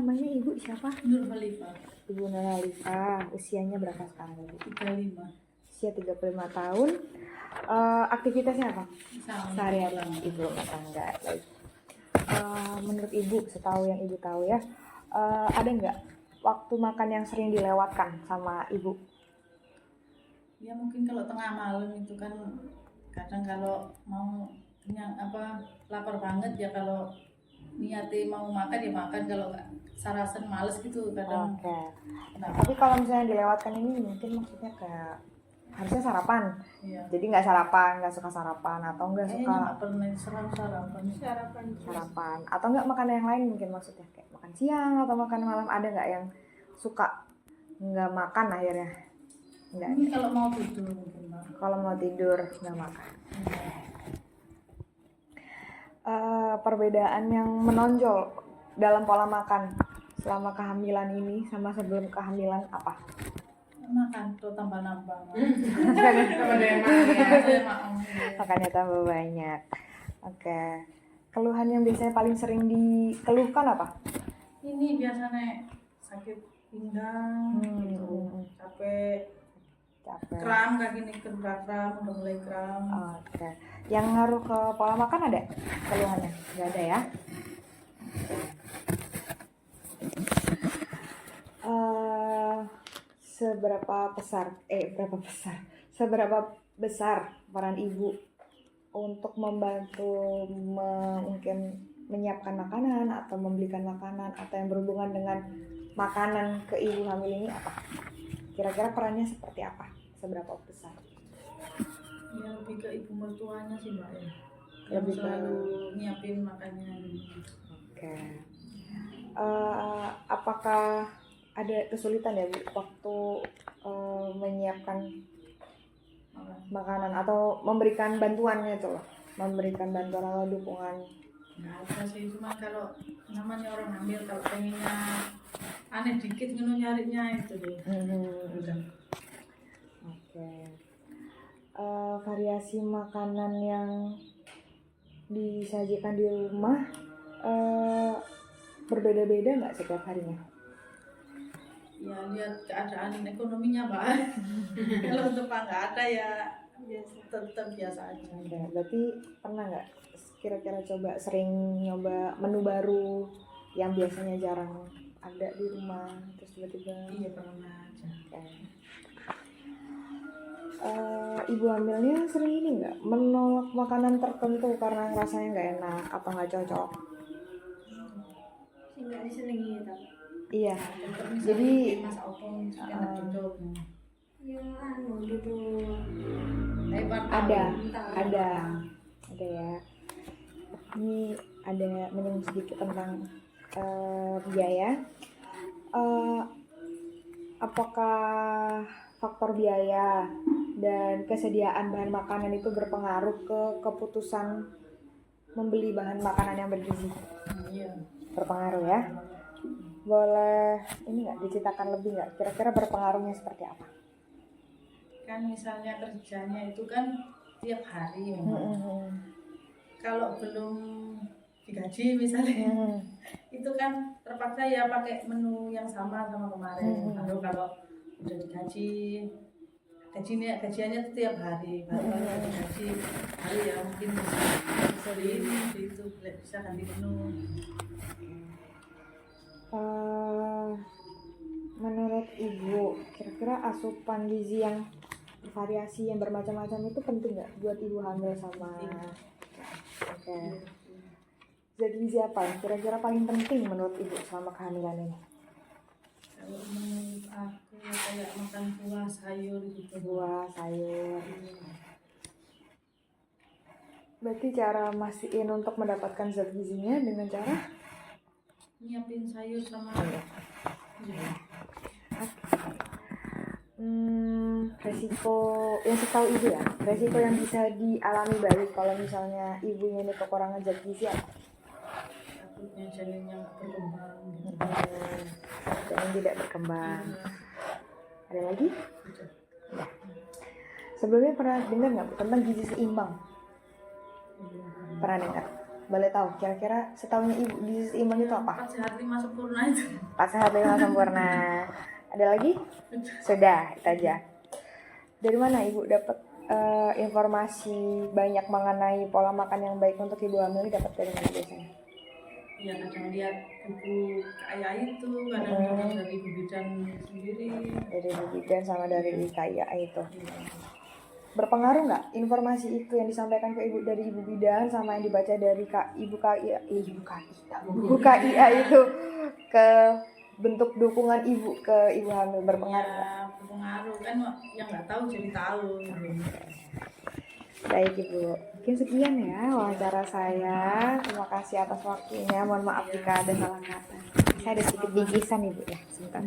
namanya Ibu siapa? Nur Khalifah. Ibu Nur Khalifah. Usianya berapa sekarang Ibu? 35. Usia 35 tahun. Aktivitasnya apa? Sehari-hari ibu rumah tangga. Menurut Ibu, setahu yang Ibu tahu ya, ada nggak waktu makan yang sering dilewatkan sama Ibu? Ya mungkin kalau tengah malam itu kan kadang kalau mau kenyang lapar banget ya, kalau niatnya mau makan ya makan, kalau nggak sarasen males gitu kadang. Oke. Tapi kalau misalnya dilewatkan ini mungkin maksudnya kayak harusnya sarapan. Iya. Jadi nggak suka sarapan atau nggak suka Nggak pernah sarapan. Atau nggak makan yang lain mungkin, maksudnya kayak makan siang atau makan malam, ada nggak yang suka nggak makan akhirnya? Nggak. Ini kalau mau tidur mungkin, Mbak. Kalau mau tidur nggak makan. Perbedaan yang menonjol dalam pola makan selama kehamilan ini sama sebelum kehamilan apa? Makan tuh tambah nambah. Makannya tambah banyak. Oke. Keluhan yang biasanya paling sering dikeluhkan apa? Ini biasanya sakit pinggang, gitu. Capek. Kram, kaki ini kram, udah mulai kram. Oke. Yang ngaruh ke pola makan ada keluhannya? Nggak ada ya? Seberapa besar peran ibu untuk membantu mungkin menyiapkan makanan atau membelikan makanan atau yang berhubungan dengan makanan ke ibu hamil ini apa? Kira-kira perannya seperti apa? Seberapa besar? Ya lebih ke ibu mertuanya sih Mbak ya. Lebih selalu nyiapin makannya. Oke. Apakah ada kesulitan ya Bu waktu menyiapkan makanan atau memberikan bantuannya itu loh, memberikan bantuan atau dukungan? Nggak ada sih, cuma kalau namanya orang hamil kalau pengennya aneh dikit nyarinya itu deh. Udah. Oke. Variasi makanan yang disajikan di rumah berbeda-beda nggak setiap harinya? Ya lihat keadaan ekonominya Mbak. Kalau untuk nggak ada ya tetap biasa aja. Oke, berarti pernah nggak kira-kira coba sering nyoba menu baru yang biasanya jarang ada di rumah terus tiba-tiba? Iya pernah aja. Okay. Ibu hamilnya sering ini nggak menolak makanan tertentu karena rasanya nggak enak atau nggak cocok? Nggak disenangi ya tapi. Iya. Jadi masak opong enak cocok. Ya gitu. Ada ya. Ini ada menyinggung sedikit tentang biaya. Apakah faktor biaya dan kesediaan bahan makanan itu berpengaruh ke keputusan membeli bahan makanan yang bergizi? Iya. Berpengaruh ya. Boleh ini nggak diceritakan lebih nggak? Kira-kira berpengaruhnya seperti apa? Kan misalnya kerjanya itu kan tiap hari kalau belum digaji misalnya itu kan terpaksa ya pakai menu yang sama kemarin. Baru kalau udah digaji gajiannya itu tiap hari, baru kalau digaji baru ya mungkin bisa itu bisa ganti menu. Menurut Ibu, kira-kira asupan gizi yang bervariasi yang bermacam-macam itu penting nggak buat ibu hamil sama? Oke. Zat gizi apa yang kira-kira paling penting menurut Ibu selama kehamilan ini? Kalau menurut aku kayak makan buah sayur gitu. Buah sayur. Berarti cara mastiin untuk mendapatkan zat gizinya dengan cara nyiapin sayur sama resiko yang setahu Ibu ya, resiko yang bisa dialami bayi kalau misalnya ibunya ini kekurangan zat gizi apa? Takutnya janinnya nggak berkembang gitu. Janin tidak berkembang. Ada lagi? Ya. Sebelumnya pernah dengar nggak tentang gizi seimbang? Pernah dengar? boleh tahu kira-kira setahunya ibu gizi seimbang itu apa? 4 sehat 5 sempurna itu. 4 sehat 5 sempurna. Ada lagi? Sudah, itu aja. Dari mana ibu dapat informasi banyak mengenai pola makan yang baik untuk ibu hamil? Dapat dari mana biasanya? Ya kadang lihat buku kayak itu, kadang juga dari ibu bidan sendiri. Dari ibu bidan sama dari KIA itu. Iya. Berpengaruh nggak informasi itu yang disampaikan ke ibu dari ibu bidan sama yang dibaca dari ibu KIA itu ke bentuk dukungan ibu ke ibu hamil, berpengaruh nggak? Ya, berpengaruh kan, yang nggak tahu jadi tahu. Baik ibu, mungkin sekian ya wawancara saya. Terima kasih atas waktunya. Mohon maaf jika ada salah kata. Saya ada sedikit bingkisan ibu ya, sebentar.